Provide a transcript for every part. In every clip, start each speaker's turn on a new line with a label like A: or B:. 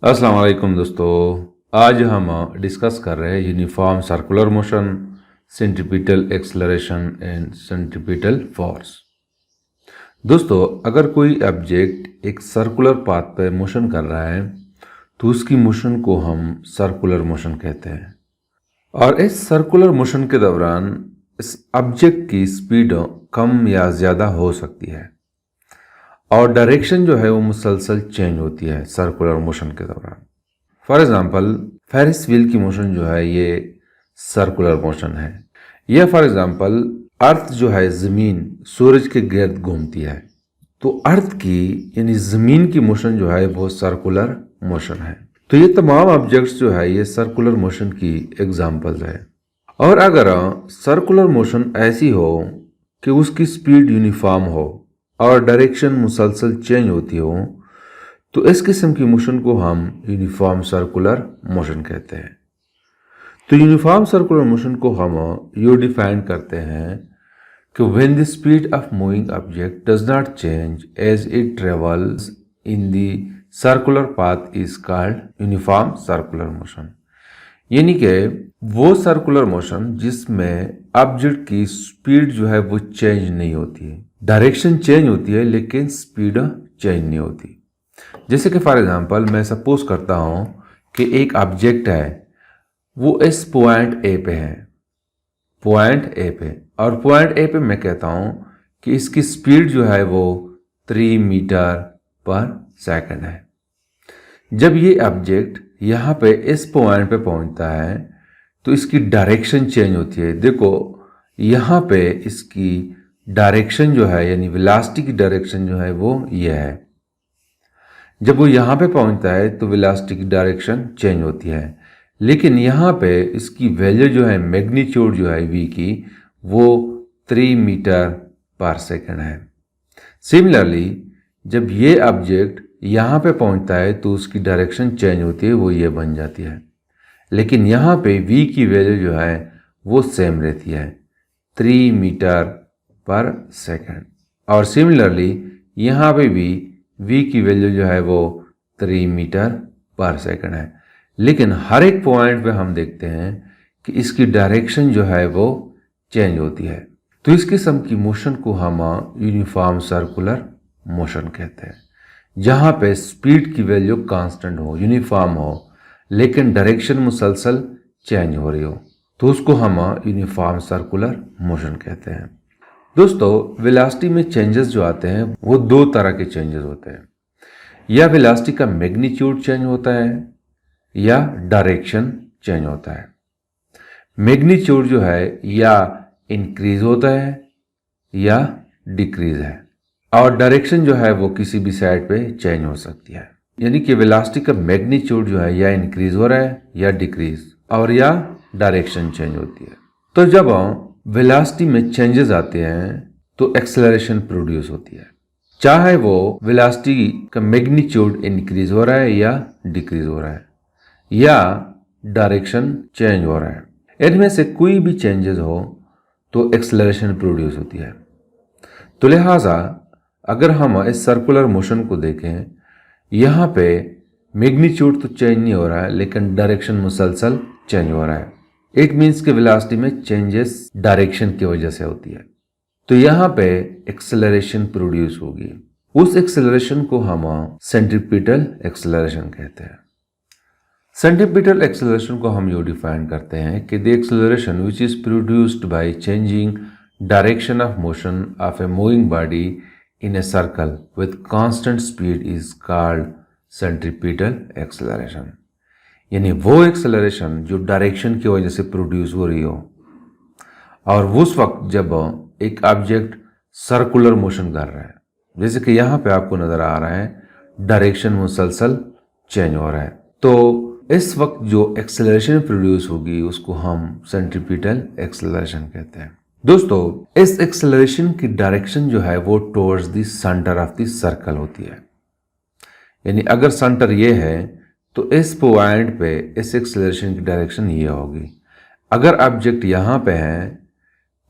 A: अस्सलाम वालेकुम दोस्तों। आज हम डिस्कस कर रहे हैं uniform circular motion, centripetal acceleration and centripetal force. दोस्तों, अगर कोई ऑब्जेक्ट एक सर्कुलर पाथ पर मोशन कर रहा है तो उसकी मोशन को हम सर्कुलर मोशन कहते हैं। और इस सर्कुलर मोशन के दौरान इस ऑब्जेक्ट की स्पीड कम या ज़्यादा हो सकती है और डायरेक्शन जो है वो मुसलसल चेंज होती है सर्कुलर मोशन के दौरान। फॉर एग्जाम्पल, फेरिस व्हील की मोशन जो है ये सर्कुलर मोशन है। या फॉर एग्जाम्पल, अर्थ जो है ज़मीन सूरज के गिर्द घूमती है, तो अर्थ की यानी ज़मीन की मोशन जो है वो सर्कुलर मोशन है। तो ये तमाम ऑब्जेक्ट्स जो है ये सर्कुलर मोशन की एग्जाम्पल्स है। और अगर सर्कुलर मोशन ऐसी हो कि उसकी स्पीड यूनिफॉर्म हो और डायरेक्शन मुसलसल चेंज होती हो, तो इस किस्म की मोशन को हम यूनिफॉर्म सर्कुलर मोशन कहते हैं। तो यूनिफॉर्म सर्कुलर मोशन को हम यो डिफाइन करते हैं कि when the speed of moving object does not change as it travels in the circular path is called uniform circular motion. यानी कि वो सर्कुलर मोशन जिसमें ऑब्जेक्ट की स्पीड जो है वो चेंज नहीं होती है, डायरेक्शन चेंज होती है लेकिन स्पीड चेंज नहीं होती। जैसे कि फॉर एग्जांपल मैं सपोज करता हूं कि एक ऑब्जेक्ट है, वो इस पॉइंट ए पे है, पॉइंट ए पे, और पॉइंट ए पे मैं कहता हूं कि इसकी स्पीड जो है वो 3 मीटर पर सेकंड है। जब ये ऑब्जेक्ट यहाँ पे इस पॉइंट पे पहुंचता है तो इसकी डायरेक्शन चेंज होती है। देखो, यहाँ पे इसकी डायरेक्शन जो है यानी वेलोसिटी की डायरेक्शन जो है वो ये है। जब वो यहाँ पे पहुंचता है तो वेलोसिटी की डायरेक्शन चेंज होती है, लेकिन यहाँ पे इसकी वैल्यू जो है मैग्नीट्यूड जो है v की वो 3 मीटर पर सेकंड है। सिमिलरली, जब ये ऑब्जेक्ट यहाँ पे पहुंचता है तो उसकी डायरेक्शन चेंज होती है, वो ये बन जाती है, लेकिन यहाँ पे v की वैल्यू जो है वो सेम रहती है 3 मीटर पर सेकंड। और सिमिलरली यहाँ पे भी v की वैल्यू जो है वो 3 मीटर पर सेकंड है, लेकिन हर एक पॉइंट पे हम देखते हैं कि इसकी डायरेक्शन जो है वो चेंज होती है। तो इस किस्म की मोशन को हम यूनिफॉर्म सर्कुलर मोशन कहते हैं, जहाँ पे स्पीड की वैल्यू कांस्टेंट हो, यूनिफॉर्म हो, लेकिन डायरेक्शन मुसलसल चेंज हो रही हो, तो उसको हम यूनिफॉर्म सर्कुलर मोशन कहते हैं। दोस्तों, वेलोसिटी में चेंजेस जो आते हैं वो दो तरह के चेंजेस होते हैं। या वेलोसिटी का मैग्नीट्यूड चेंज होता है या डायरेक्शन चेंज होता है। मैग्नीट्यूड जो है या इंक्रीज होता है या डिक्रीज है, और डायरेक्शन जो है वो किसी भी साइड पे चेंज हो सकती है। यानी कि वेलोसिटी का मैग्नीट्यूड जो है या इंक्रीज हो रहा है या डिक्रीज, और या डायरेक्शन चेंज होती है। तो जब वेलोसिटी में चेंजेस आते हैं तो एक्सेलरेशन प्रोड्यूस होती है, चाहे वो वेलोसिटी का मैग्नीट्यूड इंक्रीज हो रहा है या डिक्रीज हो रहा है या डायरेक्शन चेंज हो रहा है। इनमें से कोई भी चेंजेस हो तो एक्सेलरेशन प्रोड्यूस होती है। तो लिहाजा अगर हम इस सर्कुलर मोशन को देखें, यहाँ पे मैग्नीट्यूड तो चेंज नहीं हो रहा है लेकिन डायरेक्शन मुसलसल चेंज हो रहा है। इट मीन्स कि वेलोसिटी में चेंजेस डायरेक्शन की वजह से होती है। तो यहाँ पे एक्सेलरेशन प्रोड्यूस होगी। उस एक्सेलरेशन को हम सेंट्रीपिटल एक्सेलरेशन कहते हैं। सेंट्रीपिटल एक्सेलरेशन को हम यो डिफाइन करते हैं कि the acceleration which is produced by changing direction of motion of a moving body in a circle with constant speed is called centripetal acceleration. यानी वो एक्सेलरेशन जो डायरेक्शन की वजह से प्रोड्यूस हो रही हो, और उस वक्त जब एक ऑब्जेक्ट सर्कुलर मोशन कर रहा है, जैसे कि यहाँ पे आपको नजर आ रहा है डायरेक्शन मुसलसल चेंज हो रहा है, तो इस वक्त जो एक्सेलरेशन प्रोड्यूस होगी उसको हम सेंट्रीपिटल एक्सेलरेशन कहते हैं। दोस्तों, इस एक्सेलरेशन की डायरेक्शन जो है वो towards the centre of the circle होती है। यानी अगर सेंटर ये है तो इस पॉइंट पे इस एक्सेलरेशन की डायरेक्शन ये होगी। अगर ऑब्जेक्ट यहाँ पे है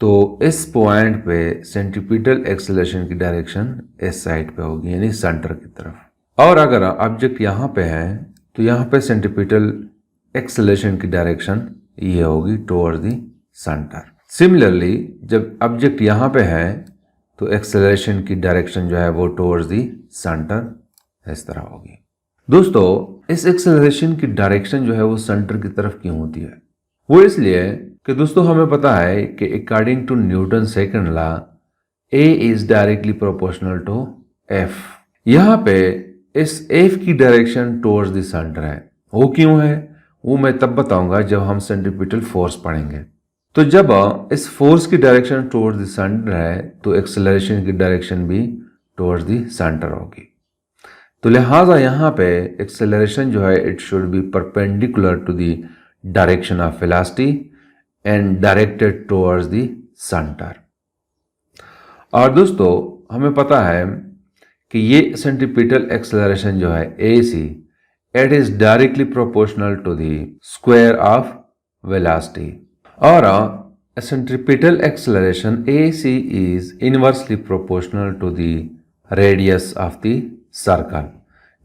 A: तो इस पॉइंट पे सेंट्रीपिटल एक्सेलरेशन की डायरेक्शन इस साइड पे होगी, यानी सेंटर की तरफ। और अगर ऑब्जेक्ट यहाँ पे है तो यहाँ पे सेंट्रीपिटल एक्सेलरेशन की डायरेक्शन ये होगी टुवर्ड्स द सेंटर। सिमिलरली जब ऑब्जेक्ट यहाँ पे है तो एक्सेलरेशन की डायरेक्शन जो है वो टुवर्ड्स द सेंटर इस तरह होगी। दोस्तों इस एक्सेलरेशन की डायरेक्शन जो है वो सेंटर की तरफ क्यों होती है? वो इसलिए कि दोस्तों हमें पता है कि according to Newton second law A is directly proportional to F। यहाँ पे इस F की डायरेक्शन टुवर्ड्स द सेंटर है। वो क्यों है वो मैं तब बताऊंगा जब हम सेंट्रीपिटल फोर्स पढ़ेंगे। तो जब इस फोर्स की डायरेक्शन टुवर्ड्स द सेंटर है तो एक्सेलरेशन की डायरेक्शन भी टुवर्ड्स द सेंटर होगी। तो लिहाजा यहाँ पे एक्सेलरेशन जो है it should be perpendicular to the direction of velocity and directed towards the centre. और दोस्तों हमें पता है कि ये सेंट्रीपिटल एक्सेलरेशन जो है AC it is directly proportional to the square of velocity और centripetal acceleration AC is inversely proportional to the radius of the circle.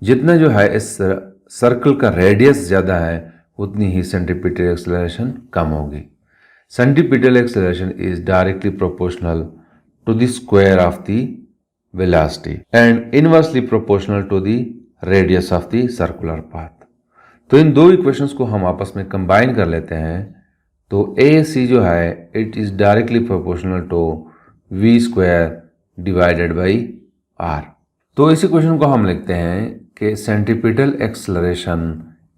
A: जितना जो है इस सर्कल का रेडियस ज़्यादा है उतनी ही सेंट्रीपिटल एक्सेलरेशन कम होगी। Centripetal acceleration is directly proportional to the square of the velocity and inversely proportional to the radius of the circular path। तो इन दो इक्वेशंस को हम आपस में कंबाइन कर लेते हैं तो AC जो है it is directly proportional to V square divided by R। तो इस इक्वेशन को हम लिखते हैं कि centripetal acceleration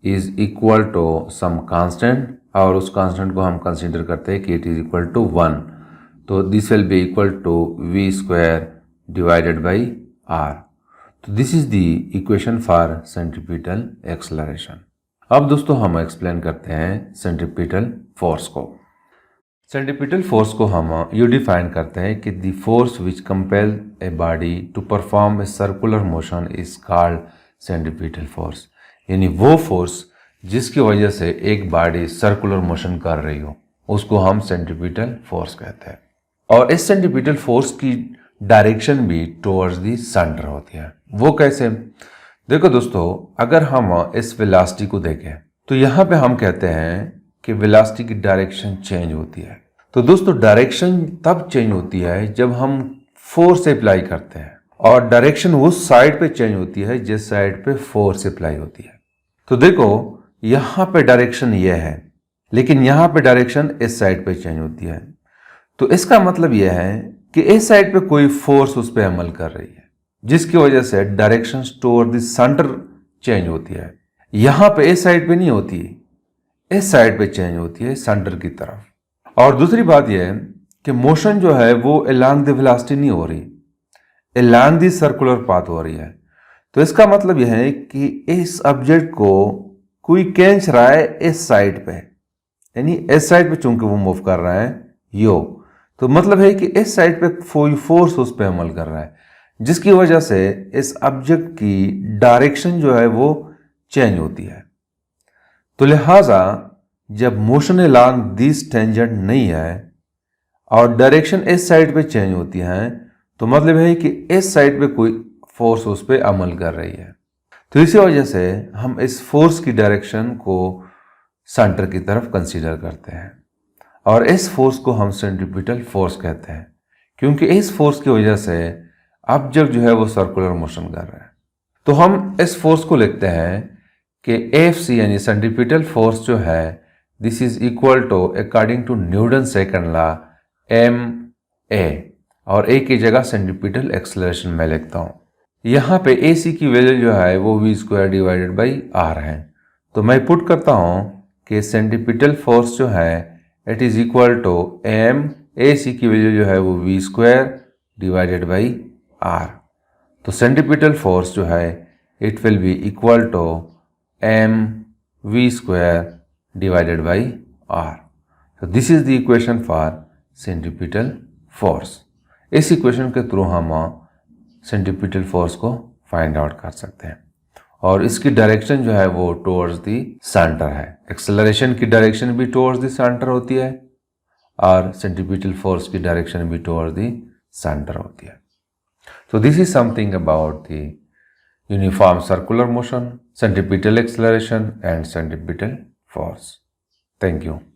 A: is equal to some constant और उस कांस्टेंट को हम कंसीडर करते हैं कि इट इज इक्वल टू 1। तो this will be equal to V square divided by R। तो this is the equation for centripetal acceleration. अब दोस्तों हम एक्सप्लेन करते हैं सेंट्रीपिटल फोर्स को। सेंट्रीपिटल फोर्स को हम यू डिफाइन करते हैं कि the force which compel a body to perform a circular motion is called centripetal force. यानी वो फोर्स जिसकी वजह से एक बॉडी सर्कुलर मोशन कर रही हो उसको हम सेंट्रीपिटल फोर्स कहते हैं। और इस सेंट्रीपिटल फोर्स की डायरेक्शन भी टुवर्ड्स द सेंटर होती है। वो कैसे? देखो दोस्तों अगर हम इस वेलोसिटी को देखें तो यहाँ पे हम कहते हैं कि वेलोसिटी की डायरेक्शन चेंज होती है। तो दोस्तों डायरेक्शन तब चेंज होती है जब हम फोर्स अप्लाई करते हैं और डायरेक्शन उस साइड पे चेंज होती है जिस साइड पे फोर्स अप्लाई होती है। तो देखो यहाँ पे डायरेक्शन ये है लेकिन यहाँ पे डायरेक्शन इस साइड पे चेंज होती है। तो इसका मतलब यह है कि इस साइड पे कोई फोर्स उस पर अमल कर रही है जिसकी वजह से direction toward the centre change होती है। यहाँ पे इस साइड पे नहीं होती, इस साइड पे चेंज होती है सेंटर की तरफ। और दूसरी बात यह है कि मोशन जो है वो अलोंग द वेलोसिटी नहीं हो रही, अलोंग द सर्कुलर पाथ हो रही है। तो इसका मतलब यह है कि इस ऑब्जेक्ट को कोई खींच रहा है इस साइड पे, यानी इस साइड पे चूंकि वो मूव कर रहा है यो, तो मतलब है कि इस साइड पे कोई फोर्स उस पर अमल कर रहा है जिसकी वजह से इस ऑब्जेक्ट की डायरेक्शन जो है वो चेंज होती है। तो लिहाजा जब मोशन अलोंग दिस टेंजेंट नहीं है और डायरेक्शन इस साइड पे चेंज होती है तो मतलब है कि इस साइड पे कोई फोर्स उस पर अमल कर रही है। तो इसी वजह से हम इस फोर्स की डायरेक्शन को सेंटर की तरफ कंसीडर करते हैं और इस फोर्स को हम सेंट्रीपिटल फोर्स कहते हैं क्योंकि इस फोर्स की वजह से ऑब्जेक्ट जो है वो सर्कुलर मोशन कर रहा है। तो हम इस फोर्स को लिखते हैं कि FC यानी सेंट्रीपिटल फोर्स जो है this is equal to according to Newton second law MA और A की जगह सेंट्रीपिटल एक्सेलरेशन मैं लिखता हूँ। यहाँ पे AC की वैल्यू जो है वो V square divided by R है। तो मैं पुट करता हूँ कि सेंट्रीपिटल फोर्स जो है it is equal to AC की वैल्यू जो है वो V square divided by R। तो सेंट्रीपिटल फोर्स जो है it will be equal to MV square divided by R। तो this is the equation for centripetal force. इस इक्वेशन के थ्रू हम सेंट्रीपिटल फोर्स को फाइंड आउट कर सकते हैं और इसकी डायरेक्शन जो है वो टुवर्ड्स द सेंटर है। एक्सेलरेशन की डायरेक्शन भी टुवर्ड्स द सेंटर होती है और सेंट्रीपिटल फोर्स की डायरेक्शन भी टुवर्ड्स द सेंटर होती है। So this is something about the uniform circular motion, centripetal acceleration and centripetal force. Thank you.